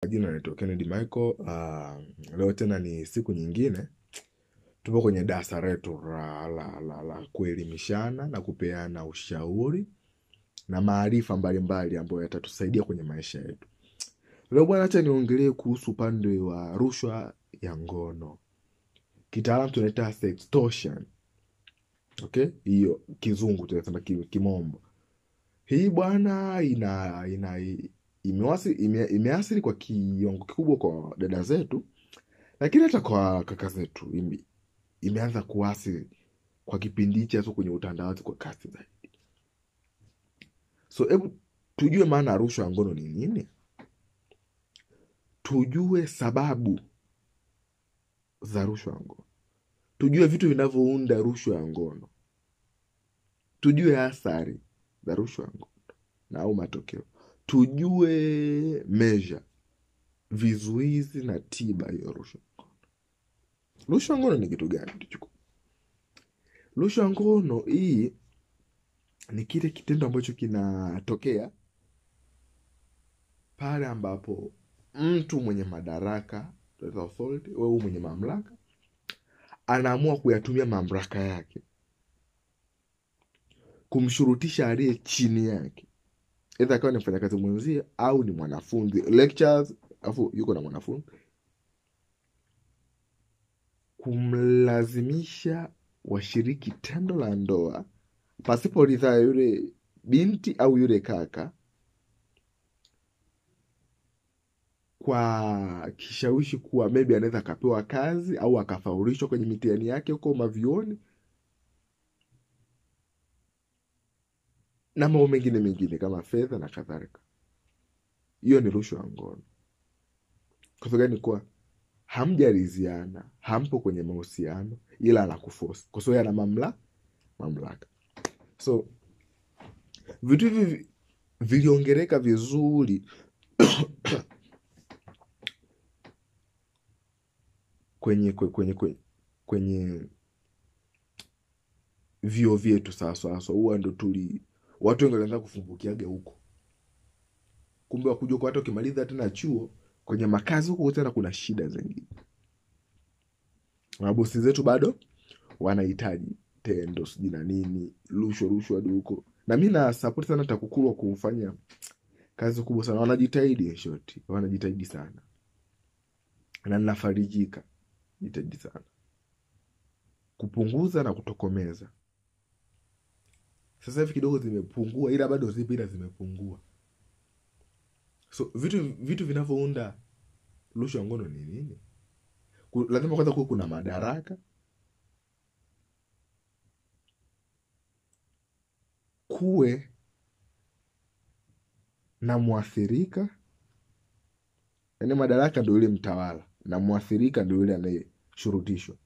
Kwa jina naitwa Kennedy Michael. Leo tena ni siku nyingine. Tupo kwenye darasa letu la kuelimishana na kupeana ushauri na maarifa mbalimbali ambayo yatatusaidia kwenye maisha yetu. Leo bwana, acha niongelee kuhusu upande wa rushwa ya ngono. Kitaalamu tunaita sextortion. Okay? Hiyo kizungu tunasema kimombo. Hii bwana imeathiri kwa kiwango kikubwa kwa dada zetu, lakini hata kwa kaka zetu imeanza kuathiri kwa kipindi hichi, hasa kwenye utandawazi kwa kasi zaidi. So hebu tujue maana rushwa ya ngono ni nini, tujue sababu za rushwa ya ngono, tujue vitu vinavyounda rushwa ya ngono, tujue athari za rushwa ya ngono na au matokeo, tujue measure, vizuizi na tiba hiyo rushwa. Rushwa ya ngono ni kitu gani? Rushwa ya ngono hii ni kile kitendo ambacho kinatokea pale ambapo mtu mwenye madaraka, authority, wewe mwenye mamlaka, anaamua kuyatumia mamlaka yake kumshurutisha aliye chini yake, aidha akawa ni mfanyakazi mwenzie au ni mwanafunzi lectures, afu yuko na mwanafunzi, kumlazimisha washiriki tendo la ndoa pasipo ridhaa yule binti au yule kaka, kwa kishawishi kuwa maybe anaweza akapewa kazi au akafaulishwa kwenye mitihani yake huko mavioni na mambo mengine kama fedha na kadhalika. Hiyo ni rushwa ya ngono. Kwa sababu gani? Kwa hamjaliziana, hampo kwenye mahusiano, ila anakuforce kwa sababu ana mamlaka. So vitu hivi viliongereka vizuri kwenye vio vyetu sasa. Huwa ndo watu wengi wanaanza kufumbukiaga huko. Kumbe wakuja kwa watu ukimaliza tena chuo, kwenye makazi huko tena kuna shida zingine. Mabosi zetu bado wanahitaji tendo sijui na nini, rushwa huko. Na mimi na support sana TAKUKURU kufanya kazi kubwa sana. Wanajitahidi shoti, wanajitahidi sana. Na ninafarijika, jitahidi sana kupunguza na kutokomeza. Sasa hivi kidogo zimepungua, ila bado zipo, ila zimepungua. So vitu vinavyounda rushwa ya ngono ni nini? Lazima kwanza kuwe kuna madaraka, kuwe na muathirika. Yaani madaraka ndio yule mtawala na muathirika ndio yule anayeshurutishwa.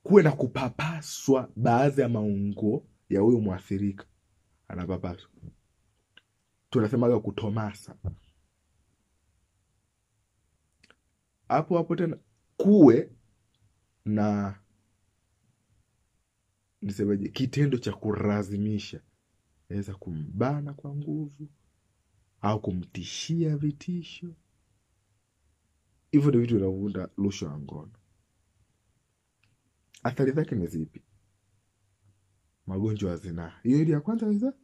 Kuwe na kupapaswa baadhi ya maungo ya huyo muathirika, anapapaswa. Tunasemaga kutomasa. Hapo tena kuwe na nisemeje, kitendo cha kulazimisha, naweza kumbana kwa nguvu au kumtishia vitisho. Hivyo ndio vitu vinavyounda rushwa ya ngono. Athari zake ni zipi? Magonjwa ya zinaa. Hiyo ile ya kwanza hizo.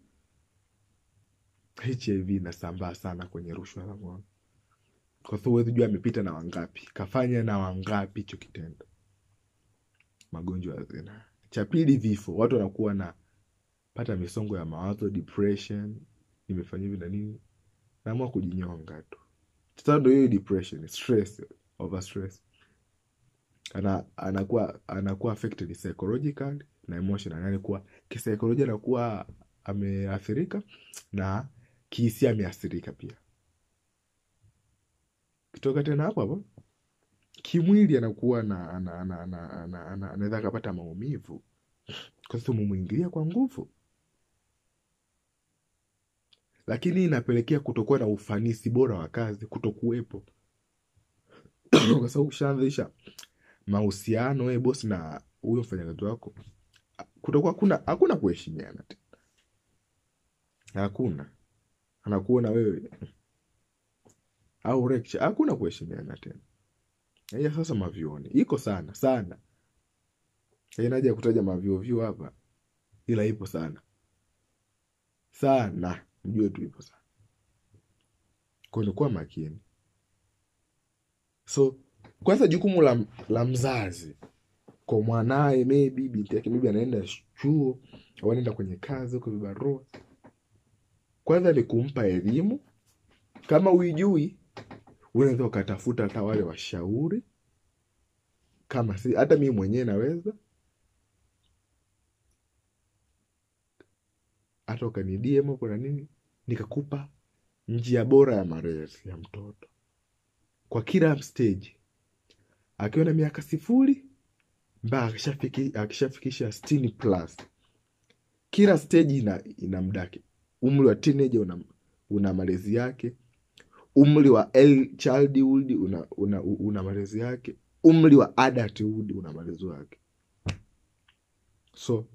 HIV inasambaa sana kwenye rushwa ya ngono. Kwa sababu huwezi jua amepita na wangapi, kafanya na wangapi hicho kitendo. Magonjwa ya zinaa. Cha pili, vifo. Watu wanakuwa na pata misongo ya mawazo, depression, nimefanya hivi na nini, naamua kujinyonga tu. Sasa ndio hiyo depression, stress, over stress. Anakuwa affected psychologically na emotionally. Yani kuwa kisaikolojia anakuwa ameathirika na kihisia ameathirika pia. Kutoka tena hapo kimwili anakuwa anaweza kupata maumivu kwa sababu mumuingilia kwa nguvu. Lakini inapelekea kutokuwa na ufanisi bora wa kazi, kutokuwepo. Kwa sababu ushaanzisha mahusiano wewe boss na huyo mfanyakazi wako, kutokuwa hakuna kuheshimiana tena. Hakuna. Anakuona wewe au lecture, hakuna kuheshimiana tena. Ya sasa mavyuoni iko sana sana, haina haja ya kutaja mavyuo hapa, ila ipo sana sana, mjue tu ipo sana. Kwa hiyo kuwa makini. So kwanza jukumu la mzazi kwa mwanae, maybe binti yake maybe anaenda chuo au anaenda kwenye kazi huko vibarua, kwanza ni kumpa elimu. Kama uijui, unaweza ukatafuta hata wale washauri, kama si hata mimi mwenyewe naweza hata ukani DM kwa nini nikakupa njia bora ya malezi ya mtoto kwa kila stage, akiwa na miaka 0 mpaka akishafikisha 60+. Kila stage ina mdake. Umri wa teenager una malezi yake, umri wa childhood una malezi yake, umri wa adulthood una malezi yake. So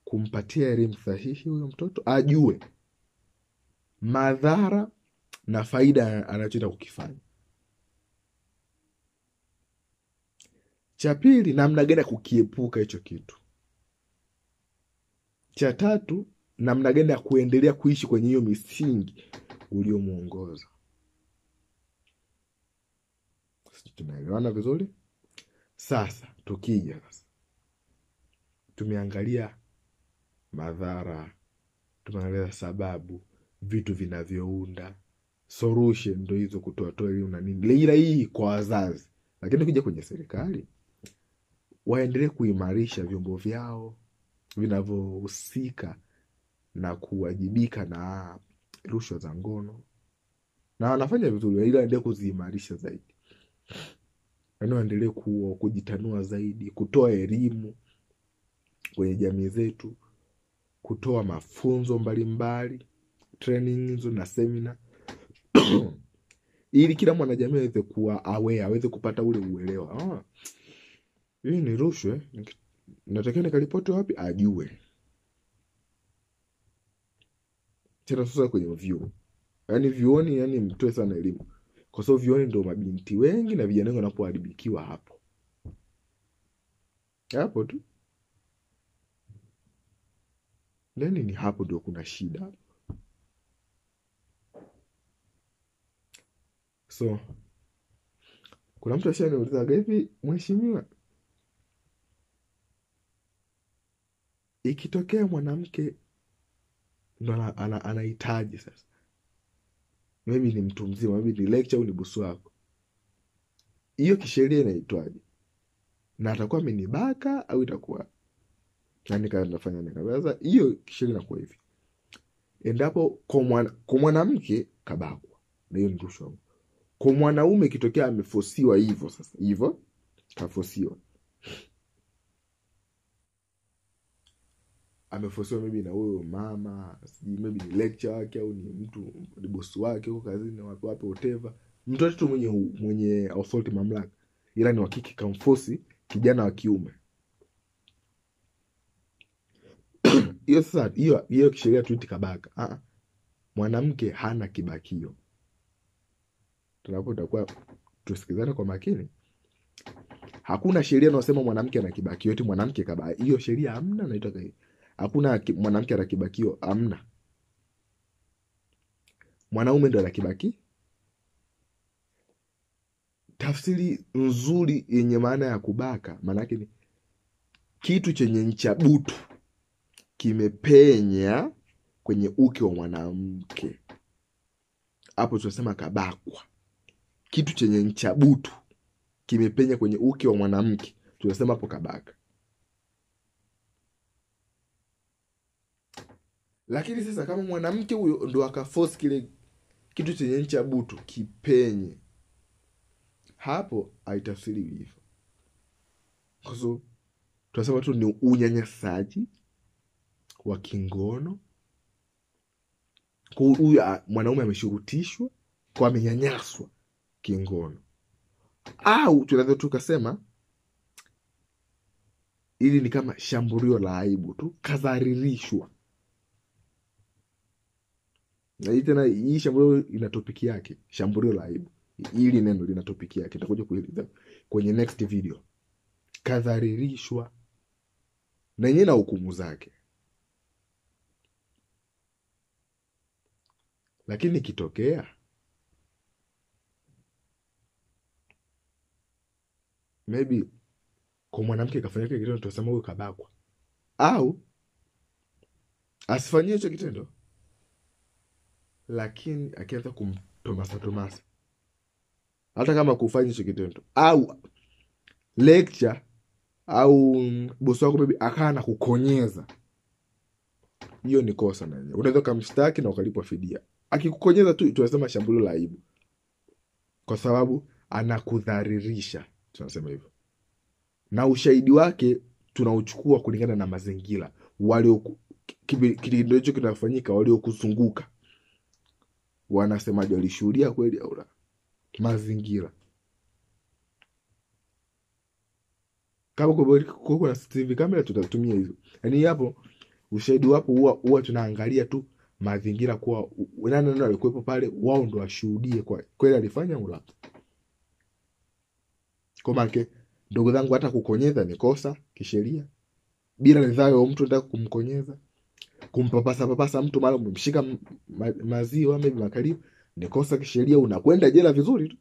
kumpatia elimu sahihi huyo mtoto, ajue madhara na faida anachoenda kukifanya. Cha pili, namna gani kukiepuka hicho kitu. Cha tatu, namna gani ya kuendelea kuishi kwenye hiyo misingi uliomuongoza. Tunaelewana vizuri? Sasa tukija sasa, tumeangalia madhara, tumeangalia sababu, vitu vinavyounda, solution ndio hizo, kutoa elimu na nini. Ila hii kwa wazazi, lakini ukija kwenye serikali, waendelee kuimarisha vyombo vyao vinavyohusika na kuwajibika na rushwa za ngono, na wanafanya vizuri, ila waendelee kuziimarisha zaidi. Waendelee kujitanua zaidi, kutoa elimu kwenye jamii zetu, kutoa mafunzo mbalimbali, training hizo na seminar ili kila mwanajamii aweze kuwa aware, aweze kupata ule uelewa. Hii ni rushwa, natakiwa nikaripoti wapi, ajue. Tena sasa kwenye vyuo, yani vyuoni, yani mtoe sana elimu, kwa sababu vyuoni ndio mabinti wengi na vijana wengi wanapoharibikiwa hapo tu. Nani ni hapo ndio kuna shida. So kuna mtu ashaniuliza hivi, mheshimiwa, ikitokea mwanamke ndo anahitaji sasa, maybe ni mtu mzima, maybe ni lecture au ni bosi wako, hiyo kisheria inaitwaje? Na atakuwa amenibaka au itakuwa nani kanafanya nikawaza? Hiyo kisheria inakuwa hivi: endapo kwa mwanamke kabakwa, na hiyo ni rushwa. Kwa mwanaume kitokea amefosiwa hivyo, sasa hivyo kafosiwa, amefosiwa maybe na huyo mama, maybe ni lecture wake au ni mtu ni bosi wake huko kazini, wapi whatever, mtoto mwenye authority, mamlaka, ila ni wakiki kamfosi kijana wa kiume, hiyo sasa hiyo kisheria tuiti kabaka. Mwanamke hana kibakio. Tunapotakuwa tusikizane kwa makini, hakuna sheria inayosema mwanamke ana kibakio eti mwanamke kabaka. Hiyo sheria hamna, naitaka hiyo. Hakuna mwanamke ana kibakio, hamna. Mwanaume ndo ana kibaki. Tafsiri nzuri yenye maana ya kubaka, maana yake ni kitu chenye ncha butu kimepenya kwenye uke wa mwanamke. Hapo tunasema kabakwa. Kitu chenye ncha butu kimepenya kwenye uke wa mwanamke, tunasema hapo kabaka. Lakini sasa kama mwanamke huyo ndo akaforce kile kitu chenye ncha butu kipenye, hapo haitafsiri hivyo. Kwa sababu tunasema tu ni unyanyasaji wa kingono. Kwa huyu mwanaume ameshurutishwa kwa amenyanyaswa kingono. Au tunaweza tukasema ili ni kama shambulio la aibu tu, kadharirishwa. Na hii tena, hii shambulio ina topiki yake, shambulio la aibu. Hili neno lina topic yake, nitakuja kueleza kwenye next video. Kadharirishwa na yenyewe na hukumu zake. Lakini ikitokea maybe kwa mwanamke kafanya kile kitendo, tutasema huyo kabakwa, au asifanyie hicho kitendo, lakini akianza kumtomasa, hata kama kufanya hicho kitendo, au lecture, au bosi wako maybe akaa na kukonyeza, hiyo ni kosa na yeye. Unaweza kumshtaki na ukalipwa fidia. Akikukonyeza tu tunasema shambulio la aibu, kwa sababu anakudharirisha, tunasema hivyo. Na ushahidi wake tunauchukua kulingana na mazingira, walio kitendo hicho kinafanyika, waliokuzunguka wanasemaje, walishuhudia kweli au la, mazingira. Kama kuna CCTV kamera tutatumia hizo. Yaani hapo ushahidi wapo huwa tunaangalia tu mazingira, kwa nani alikuwepo pale, wao ndo washuhudie kwa kweli alifanya au la. Kwa maana ndugu zangu, hata kukonyeza ni kosa kisheria. Bila ridhaa ya mtu nataka kumkonyeza, kumpapasa mtu, mara umemshika maziwa au makalio, ni kosa kisheria, unakwenda jela vizuri tu.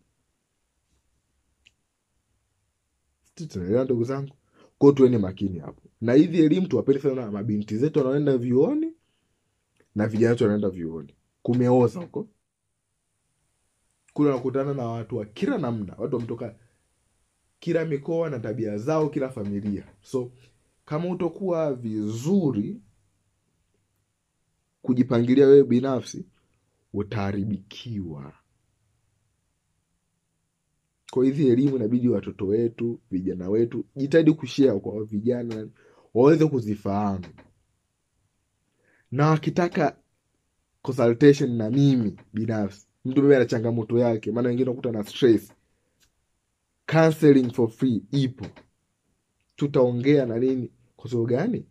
Tunaelewa ndugu zangu? Kwa tuweni makini hapo. Na hizi elimu tuwapende sana mabinti zetu wanaenda vyuoni na vijana wetu wanaenda vyuoni. Kumeoza huko. Kule unakutana na watu wa kila namna, watu wametoka kila mikoa na tabia zao, kila familia. So kama utakuwa vizuri kujipangilia wewe binafsi, utaharibikiwa. Kwa hizi elimu inabidi watoto wetu, vijana wetu, jitahidi kushare kwa vijana waweze kuzifahamu. Na wakitaka consultation na mimi binafsi, mtu mimi ana changamoto yake, maana wengine wanakuta na stress, counseling for free ipo. Tutaongea na nini, kwa sababu gani?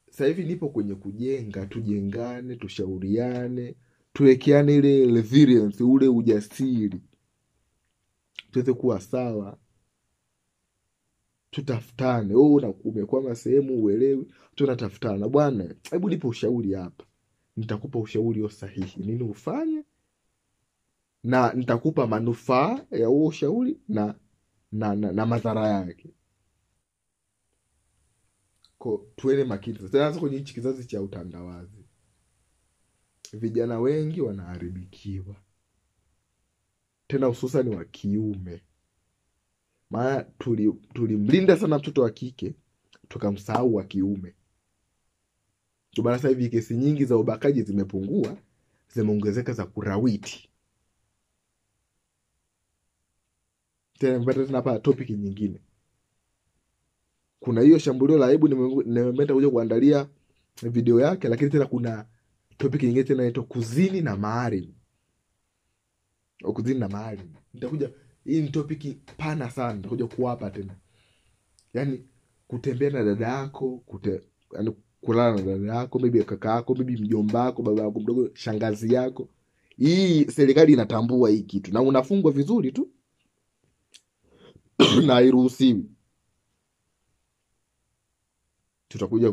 Sasa hivi nipo kwenye kujenga, tujengane, tushauriane, tuwekeane ile resilience, ule ujasiri, tuweze kuwa sawa, tutafutane. Umekwama sehemu uelewi, tunatafutana. Bwana, hebu nipe ushauri hapa, nitakupa ushauri sahihi, nini ufanye, na nitakupa manufaa ya huo ushauri na madhara yake. Kwa tuele makini sasa kwenye hichi kizazi cha utandawazi. Vijana wengi wanaharibikiwa, tena hususan wa kiume. Maana tulimlinda sana mtoto wa kike, tukamsahau wa kiume. Kwa sasa hivi kesi nyingi za ubakaji zimepungua, zimeongezeka za kurawiti. Tena mbona hapa topic nyingine. Kuna hiyo shambulio la aibu, nimeenda kuja kuandalia video yake, lakini tena kuna topic nyingine tena inaitwa kuzini na mahari. Kuzini na mahari. Nitakuja, hii ni topic pana sana, nitakuja kuwapa tena. Yaani kutembea na dada yako, yaani kulala na dada yako, maybe kaka yako, maybe mjomba wako, baba yako mdogo, shangazi yako. Hii serikali inatambua hii kitu na unafungwa vizuri tu. Na hairuhusiwi.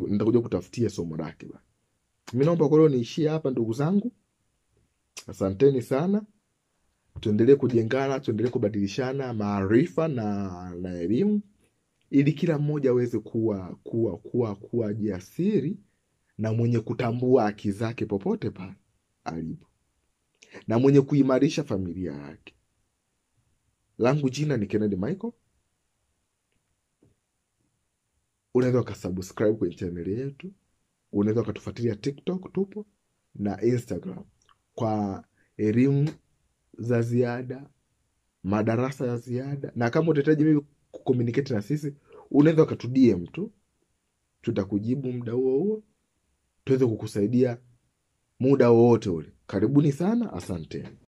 Nitakuja kutafutia somo lake bwana. Mimi naomba kwa leo niishie hapa ndugu zangu. Asanteni sana. Tuendelee kujengana, tuendelee kubadilishana maarifa na elimu, ili kila mmoja aweze kuwa jasiri na mwenye kutambua haki zake popote pale alipo, na mwenye kuimarisha familia yake. Langu jina ni Kennedy Michael. Unaweza ukasubscribe kwenye channel yetu. Unaweza ukatufuatilia TikTok tupo na Instagram kwa elimu za ziada, madarasa ya ziada. Na kama utahitaji mimi kucommunicate na sisi, unaweza ukatudie tu, tutakujibu muda huo, tuweze kukusaidia muda wote ule. Karibuni sana, asante.